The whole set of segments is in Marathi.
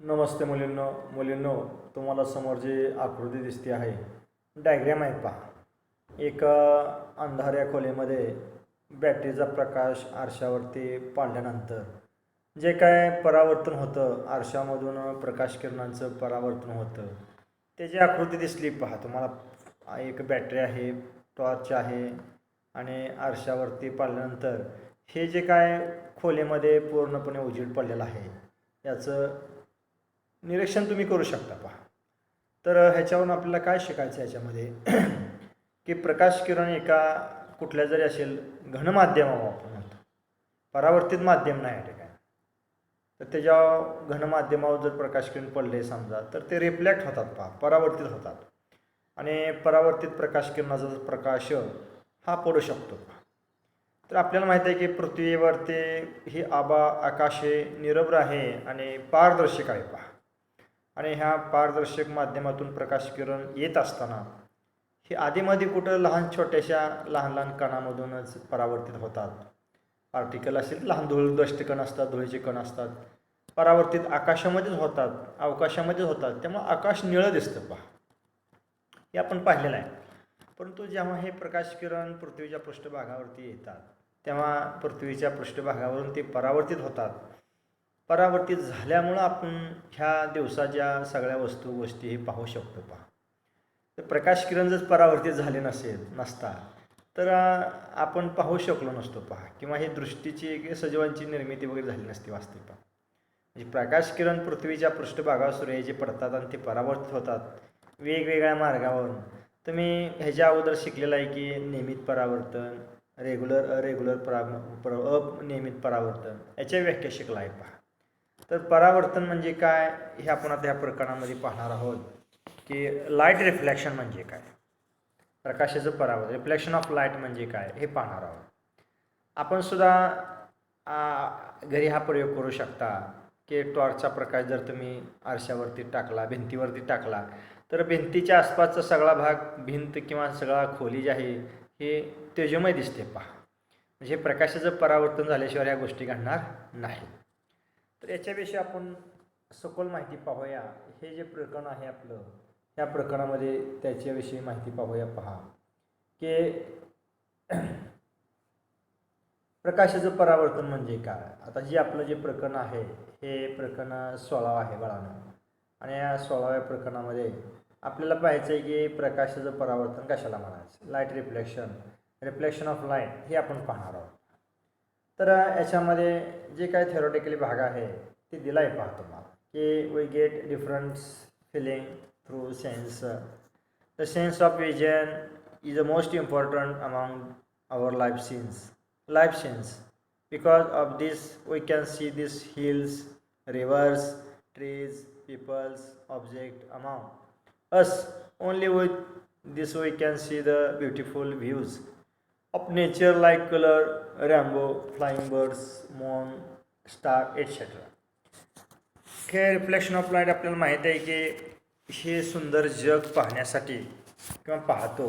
नमस्ते मुलींनो मुलींनो तुम्हाला समोर जी आकृती दिसते आहे डायग्रॅम आहे पहा एक अंधाऱ्या खोलीमध्ये बॅटरीचा प्रकाश आरशावरती पाडल्यानंतर जे काय परावर्तन होतं आरशामधून प्रकाश किरणांचं परावर्तन होतं त्याची आकृती दिसली पहा तुम्हाला एक बॅटरी आहे टॉर्च आहे आणि आरशावरती पाडल्यानंतर हे जे काय खोलीमध्ये पूर्णपणे उजेड पडलेलं आहे याचं निरीक्षण तुम्ही करू शकता पहा. तर ह्याच्यावरून आपल्याला काय शिकायचं आहे याच्यामध्ये की प्रकाश किरण एका कुठल्या जरी असेल घनमाध्यमावर आपण म्हणतो परावर्तित माध्यम नाही आहे काय तर त्याच्या घनमाध्यमावर जर प्रकाश किरण पडले समजा तर ते रिफ्लेक्ट होतात पहा परावर्तित होतात आणि परावर्तित प्रकाश किरणाचा प्रकाश हा पडू शकतो पहा. तर आपल्याला माहीत आहे की पृथ्वीवरती ही आकाश हे निरभ्र आहे आणि पारदर्शक आहे पहा आणि ह्या पारदर्शक माध्यमातून प्रकाश किरण येत असताना हे आधीमध्ये कुठं लहान छोट्याशा लहान कणामधूनच परावर्तित होतात. पार्टिकल असेल लहान धूळदष्ट कण असतात धुळीचे कण असतात परावर्तित आकाशामध्येच होतात अवकाशामध्येच होतात त्यामुळे आकाश निळं दिसतं पहा हे आपण पाहिलेलं आहे. परंतु जेव्हा हे प्रकाश किरण पृथ्वीच्या पृष्ठभागावरती येतात तेव्हा पृथ्वीच्या पृष्ठभागावरून ते परावर्तित होतात. परावर्तित झाल्यामुळं आपण ह्या दिवसाच्या सगळ्या वस्तू गोष्टी हे पाहू शकतो पहा. तर प्रकाश किरण जर परावर्तित झाले नसता तर आपण पाहू शकलो नसतो पहा किंवा हे दृष्टीची सजीवांची निर्मिती वगैरे झाली नसती वास्तविक पहा. म्हणजे प्रकाश किरण पृथ्वीच्या पृष्ठभागावर सूर्याचे पडतात आणि ते परावर्तित होतात वेगवेगळ्या मार्गावरून. तुम्ही ह्याच्या अगोदर शिकलेलं आहे की नियमित परावर्तन रेग्युलर अरेग्युलर अनियमित परावर्तन याच्या व्याख्या शिकला आहे पहा. तर परावर्तन म्हणजे काय हे आपण आता ह्या प्रकरणामध्ये पाहणार आहोत की लाईट रिफ्लेक्शन म्हणजे काय प्रकाशाचं परावर्तन रिफ्लेक्शन ऑफ लाईट म्हणजे काय हे पाहणार आहोत. आपण सुद्धा घरी हा प्रयोग करू शकता की टॉर्चचा प्रकाश जर तुम्ही आरशावरती टाकला भिंतीवरती टाकला तर भिंतीच्या आसपासचा सगळा भाग भिंत किंवा सगळा खोली जी आहे हे तेजोमय दिसते पहा. म्हणजे प्रकाशाचं परावर्तन झाल्याशिवाय ह्या गोष्टी घडणार नाही. तर याच्याविषयी आपण सखोल माहिती पाहूया. हे जे प्रकरण आहे आपलं या प्रकरणामध्ये त्याच्याविषयी माहिती पाहूया पहा की प्रकाशाचं परावर्तन म्हणजे काय. आता जे आपलं जे प्रकरण आहे हे प्रकरण 16 आहे बाळांनो आणि या 16व्या प्रकरणामध्ये आपल्याला पाहायचं आहे की प्रकाशाचं परावर्तन कशाला म्हणायचं लाईट रिफ्लेक्शन ऑफ लाईट हे आपण पाहणार आहोत. तर याच्यामध्ये जे काही थेरोटिकली भाग आहे ते दिला आहे पहा तुम्हाला की we get different feeling through sense. The sense of vision is the most important among our life sense because of this we can see this hills rivers trees peoples object among us. Only with this we can see the beautiful views of nature like color, rainbow, flying birds, moon, star, etc. हे रिफ्लेक्शन ऑफ लाईट आपल्याला माहीत आहे की हे सुंदर जग पाहण्यासाठी किंवा पाहतो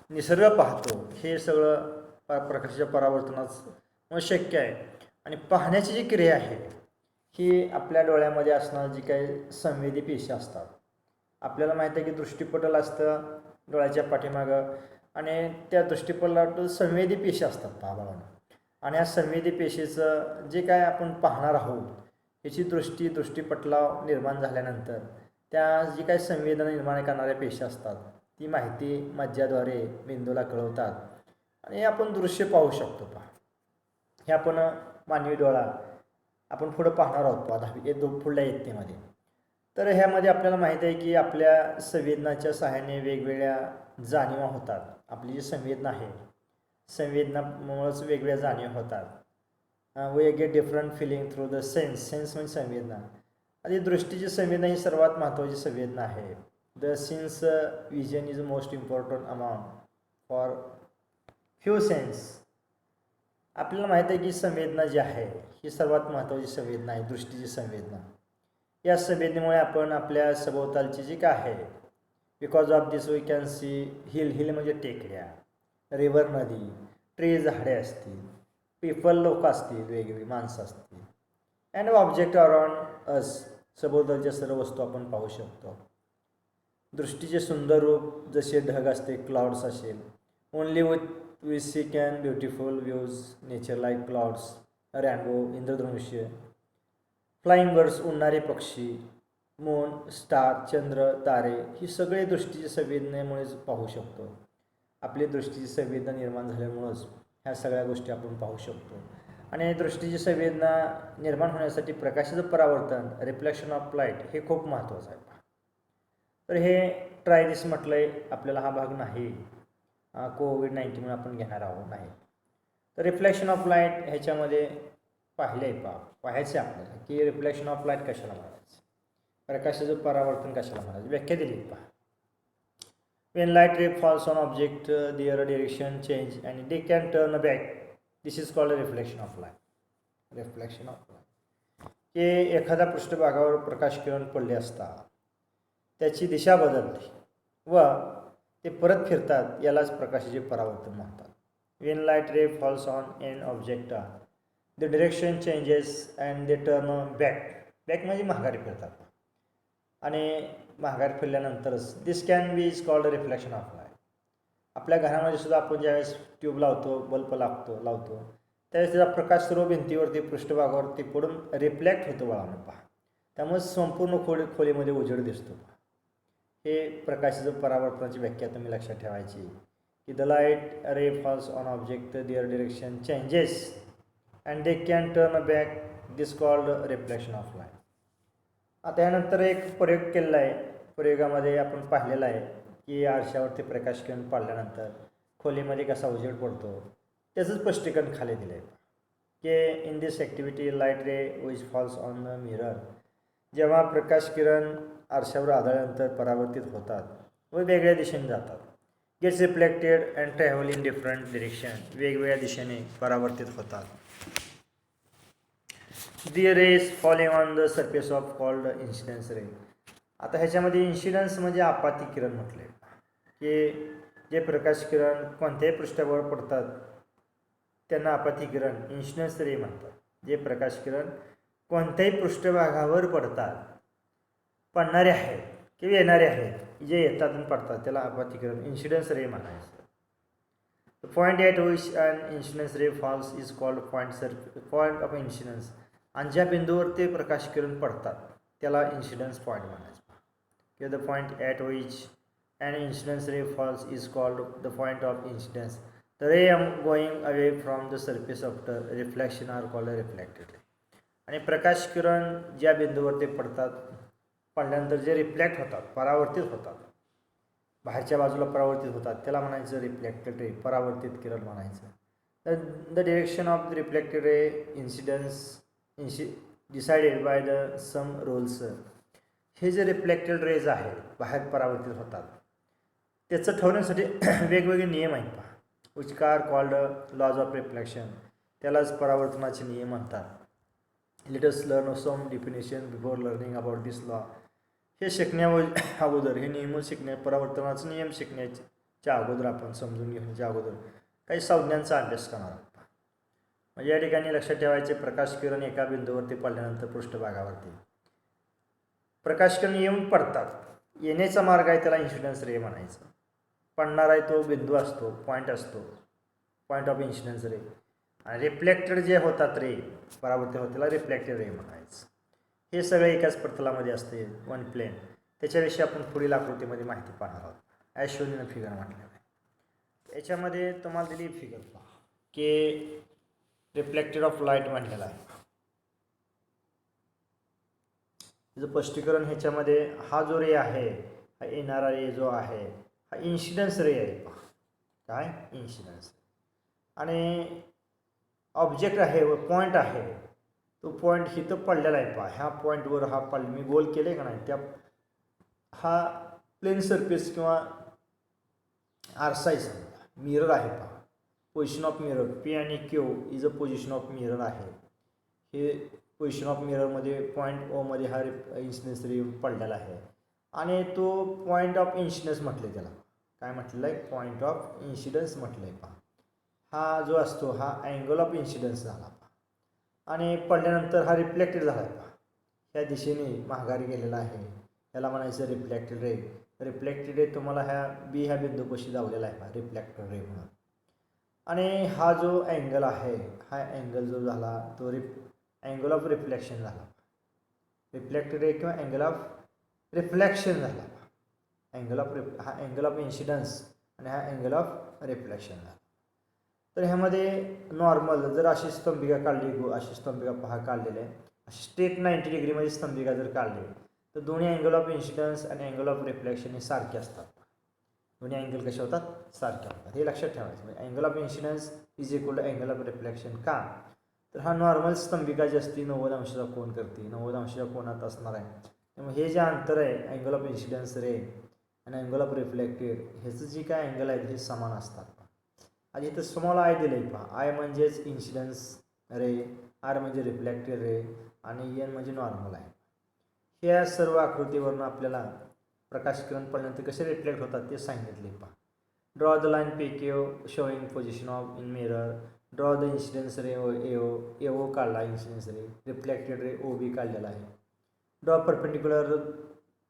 निसर्ग पाहतो हे सगळं प्रकाशाच्या परावर्तनात शक्य आहे. आणि पाहण्याची जी क्रिया आहे ही आपल्या डोळ्यामध्ये असणारी जी काही संवेदी पेशी असतात. आपल्याला माहीत आहे की दृष्टिपटल असतं डोळ्याच्या पाठीमागं आणि त्या दृष्टिपटलात संवेदी पेशी असतात पाहाबाळांना. आणि या संवेदी पेशीचं जे काय आपण पाहणार आहोत याची दृष्टिपटलावर निर्माण झाल्यानंतर त्या जी काही संवेदना निर्माण करणाऱ्या पेशी असतात ती माहिती मज्जाद्वारे मेंदूला कळवतात आणि आपण दृश्य पाहू शकतो पहा. हे आपण मानवी डोळा आपण पुढं पाहणार आहोत पहा पुढल्या इयत्तेमध्ये. तर ह्यामध्ये आपल्याला माहीत आहे की आपल्या संवेदनाच्या सहाय्याने वेगवेगळ्या जाणीवा होतात. आपली जी संवेदना आहे संवेदनामुळेच वेगवेगळ्या जाणीवा होतात. We get different feeling through the sense म्हणजे संवेदना. आणि दृष्टीची संवेदना ही सर्वात महत्त्वाची संवेदना आहे. The sense vision is most important amount for few sense. आपल्याला माहीत आहे की संवेदना जी आहे ही सर्वात महत्त्वाची संवेदना आहे दृष्टीची संवेदना. या संवेदनेमुळे आपण आपल्या सभोवतालची जी काय आहे because of this we can see hill म्हणजे टेकड्या रिव्हर नदी ट्री झाडे असतील पीपल लोक असतील वेगवेगळी माणसं असतील अँड ऑब्जेक्ट अराउंड अस सभोवतालच्या सर्व वस्तू आपण पाहू शकतो. दृष्टीचे सुंदर रूप जसे ढग असते, क्लाउड्स असेल. Only we see can beautiful views nature like clouds, rainbow, इंद्रधनुष्य, फ्लाइंग बर्ड्स, उडणारे पक्षी, मून, स्टार, चंद्र, तारे, ही सगळे दृष्टीच्या संवेदनेमुळेच पाहू शकतो. आपली दृष्टीची संवेदना निर्माण झाल्यामुळंच ह्या सगळ्या गोष्टी आपण पाहू शकतो. आणि दृष्टीची संवेदना निर्माण होण्यासाठी प्रकाशाचं परावर्तन, रिफ्लेक्शन ऑफ लाईट, हे खूप महत्त्वाचं आहे. तर हे ट्राय दिस म्हटलं आहे. आपल्याला हा भाग नाही कोविड-19 आपण घेणार आहोत नाही. तर रिफ्लेक्शन ऑफ लाईट ह्याच्यामध्ये पाहायचं आहे आपल्याला की रिफ्लेक्शन ऑफ लाईट कशाला म्हणायचं, प्रकाशाचं परावर्तन कशाला म्हणायचं. व्याख्या दिली पहा. When light ray falls on object, their direction change and they can turn back. This is called a reflection of light. Reflection of light. की एखाद्या पृष्ठभागावर प्रकाश किरण पडले असता त्याची दिशा बदलते व ते परत फिरतात, यालाच प्रकाशाचे परावर्तन म्हणतात. When light ray falls on an object, the direction changes and they turn back. Back म्हणजे माघारी फिरतात आणि माघार फिरल्यानंतरच this can be is called reflection of light. आपल्या घरामध्ये सुद्धा आपण ज्यावेळेस ट्यूब लावतो, बल्ब लावतो त्यावेळेस त्याचा प्रकाश सर्व भिंतीवरती, पृष्ठभागावरती पडून रिफ्लेक्ट होतो बाळांनो पहा. त्यामुळे संपूर्ण खोलीमध्ये उजेड दिसतो. हे प्रकाशाचं परावर्तनाची व्याख्या तुम्ही लक्षात ठेवायची की the light ray falls on object, their direction changes and they can turn back. This called reflection of light. आता यानंतर एक प्रयोग केलेला आहे. प्रयोगामध्ये आपण पाहिलेलं आहे की आरशावरती प्रकाश किरण पाडल्यानंतर खोलीमध्ये कसा उजेड पडतो, त्याचं स्पष्टीकरण खाली दिलं आहे की in this activity light ray which falls on the mirror. जेव्हा प्रकाश किरण आरशावर आदळल्यानंतर परावर्तित होतात व वेगळ्या दिशेने जातात. Gets reflected and travel in different direction. वेगवेगळ्या दिशेने परावर्तित होतात. The rays falling on the surface of called incidence ray. आता ह्याच्यामध्ये इन्सिडन्स म्हणजे आपाती किरण म्हटले की जे प्रकाश किरण कोणत्याही पृष्ठभागावर पडतात त्यांना आपाती किरण, इन्सिडन्स रे म्हणतात. जे प्रकाश किरण कोणत्याही पृष्ठभागावर पडणारे आहेत किंवा येणारे आहेत, जे येतात आणि पडतात त्याला आपाती किरण, इन्सिडन्स रे म्हणायचं. The point at which an incidence ray falls is called point of incidence. आणि ज्या बिंदूवर ते प्रकाश किरण पडतात त्याला इन्सिडन्स पॉईंट म्हणायचं. किंवा the point at which an incidence ray falls is called the point of incidence. The ray going away from the surface of the reflection are called reflected ray. आणि प्रकाश किरण ज्या बिंदूवर ते पडल्यानंतर जे रिफ्लेक्ट होतात, परावर्तित होतात, बाहेरच्या बाजूला परावर्तित होतात, त्याला म्हणायचं रिफ्लेक्टेड रे, परावर्तित किरण म्हणायचं. The direction of the reflected ray incidence decided by the some rules. हे जे रिफ्लेक्टेड रेज आहेत, बाहेर परावर्तित होतात, त्याचं ठरवण्यासाठी वेगवेगळे नियम आहेत पहा. Which are called laws of reflection. त्यालाच परावर्तनाचे नियम म्हणतात. Let us learn some definition before learning about this law. हे शिकण्या अगोदर, हे नियम परावर्तनाचे नियम शिकण्याच्या अगोदर, आपण समजून घेण्याच्या अगोदर काही संज्ञांचा अभ्यास करणार आहोत. म्हणजे या ठिकाणी लक्षात ठेवायचे, प्रकाश किरण एका बिंदूवरती पडल्यानंतर पृष्ठभागावरती प्रकाश किरण येऊन पडतात. येण्याचा मार्ग आहे त्याला इन्सिडन्स रे म्हणायचं. पडणार आहे तो बिंदू असतो, पॉईंट असतो, पॉईंट ऑफ इन्सिडन्स रे. आणि रिफ्लेक्टेड जे होतात रे, परावर्तित होत, त्याला रिफ्लेक्टेड रे म्हणायचं. हे सगळे एकाच प्रतलामध्ये असते, वन प्लेन. त्याच्याविषयी आपण पुढील आकृतीमध्ये माहिती पाहणार आहोत. ॲज शोन इन फिगर म्हटलेलं आहे. याच्यामध्ये तुम्हाला दिली फिगर पहा की रिफ्लेक्टेड ऑफ लाईट म्हटलेलं आहे. त्याचं स्पष्टीकरण ह्याच्यामध्ये हा जो रे आहे, हा येणारा रे जो आहे हा इन्सिडन्स रे आहे. काय इन्सिडन्स. आणि ऑब्जेक्ट आहे व पॉईंट आहे, तो पॉईंट इथं पडलेला आहे पहा. ह्या पॉईंटवर हा मी गोल केले का नाही, त्या हा प्लेन सरफेस किंवा आरसा आहे, मिरर आहे पहा. पोझिशन ऑफ मिरर पी आणि Q is a position of mirror आहे. हे पोझिशन ऑफ मिररमध्ये पॉईंट ओमध्ये हा इन्सिडन्स रे पडलेला आहे. आणि तो पॉईंट ऑफ इन्सिडन्स म्हटले, त्याला काय म्हटलेलं आहे, पॉईंट ऑफ इन्सिडन्स म्हटलं आहे पहा. हा जो असतो हा अँगल ऑफ इन्सिडन्स झाला पहा. आणि पडल्यानंतर हा रिफ्लेक्टेड झाला आहे पहा. ह्या दिशेने माघारी गेलेला आहे, याला म्हणायचं रिफ्लेक्टेड रे. रिफ्लेक्टेड रे तुम्हाला ह्या बिंदूपाशी लावलेला आहे रिफ्लेक्टेड रे म्हणून. आणि हा जो अँगल आहे, हा अँगल जो झाला तो अँगल ऑफ रिफ्लेक्शन झाला. रिफ्लेक्टेड रे किंवा अँगल ऑफ रिफ्लेक्शन झाला. हा अँगल ऑफ इन्सिडन्स आणि हा अँगल ऑफ रिफ्लेक्शन झाला. तर ह्यामध्ये नॉर्मल जर अशी स्तंभिका काढली, अशी स्तंभिका पहा काढलेली आहे, अशी स्ट्रेट 90 डिग्रीमध्ये स्तंभिका जर काढली तर दोन्ही अँगल ऑफ इन्सिडन्स आणि अँगल ऑफ रिफ्लेक्शन हे सारखे असतात. दोन्ही अँगल कसे होतात? सारखे होतात. हे लक्षात ठेवायचं. म्हणजे angle of incidence is equal to angle of reflection. का तर हा नॉर्मल स्तंभिका जी असते 90 अंशाचा कोन करते, 90 अंशाच्या कोनात असणार आहे. त्यामुळे हे जे अंतर आहे अँगल ऑफ इन्सिडन्स रे आणि अँगल ऑफ रिफ्लेक्टेड ह्याचं जे काय अँगल आहेत हे समान असतात. आणि इथं स्मॉल आय दिलं आहे पहा. आय म्हणजेच इन्सिडन्स रे, आर म्हणजे रिफ्लेक्टेड रे आणि एन म्हणजे नॉर्मल आहे. ह्या सर्व आकृतीवरून आपल्याला प्रकाशकिरण पडल्यानंतर कसे रिफ्लेक्ट होतात ते सांगितले पहा. Draw the line PQ showing position of in mirror. Draw the incidence ray AO काढला, incidence ray. Reflected ray OB काढलेला आहे. Draw perpendicular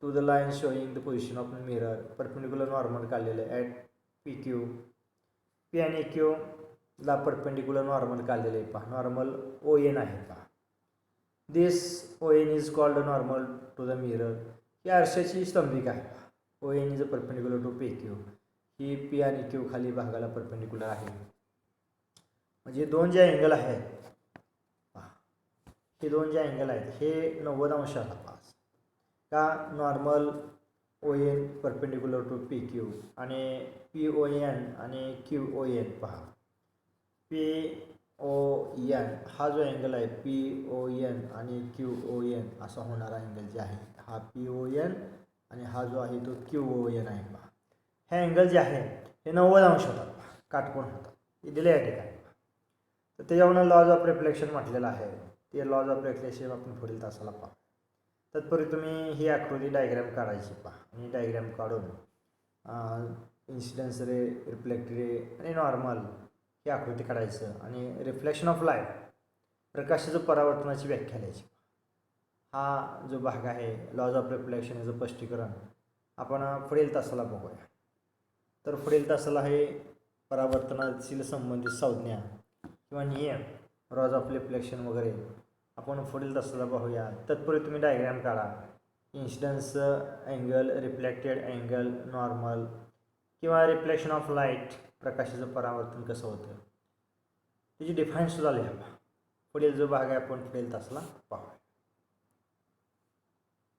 to the line showing the position of mirror. Perpendicular normal काढलेलं आहे ॲट PQ. P आणि Q ला परपेंडिक्युलर नॉर्मल काढलेले आहे पहा. नॉर्मल ON आहे पहा. This ON is called normal to the mirror. ही आरशाची स्तंभिका आहे. ON is perpendicular to PQ. ही P आणि Q खाली भागाला परपेंडिक्युलर आहे. म्हणजे दोन जे अँगल आहेत पहा, हे दोन जे अँगल आहेत हे 90 अंशाला पास. का normal ON perpendicular to PQ आणि PON आणि QON पहा. PON हा जो अँगल आहे PON आणि QON असा होणारा अँगल जे आहे हा PON आणि हा जो आहे तो QON आहे पहा. हे अँगल जे आहे हे 90 अंश होतात पहा, काटकोन होतात. हे दिले या ठिकाणी. तर त्याच्यावरून लॉज ऑफ रिफ्लेक्शन म्हटलेलं आहे. ते लॉज ऑफ रिफ्लेक्शन आपण पुढील तासाला पाहू. तत्पूर्वी तुम्ही ही आकृती डायग्राम काढायची पहा. आणि डायग्राम काढून इन्सिडन्स रे, रिफ्लेक्टेड रे आणि नॉर्मल ही आकृती काढायचं आणि रिफ्लेक्शन ऑफ लाईट प्रकाशाचं परावर्तनाची व्याख्या द्यायची. हा जो भाग आहे लॉज ऑफ रिफ्लेक्शन याचं स्पष्टीकरण आपण पुढील तासाला बघूया. तर पुढील तासाला हे परावर्तनाशी संबंधित संज्ञा किंवा नियम, लॉज ऑफ रिफ्लेक्शन वगैरे आपण पुढील तासाला पाहूया. तत्पूर्वी तुम्ही डायग्राम काढा. Incidence angle, reflected angle, normal किंवा रिफ्लेक्शन ऑफ लाईट प्रकाशाचं परावर्तन कसं होतं त्याची डिफाईनसुद्धा लिहा. पुढील जो भाग आहे आपण पुढील तासाला पाहूया.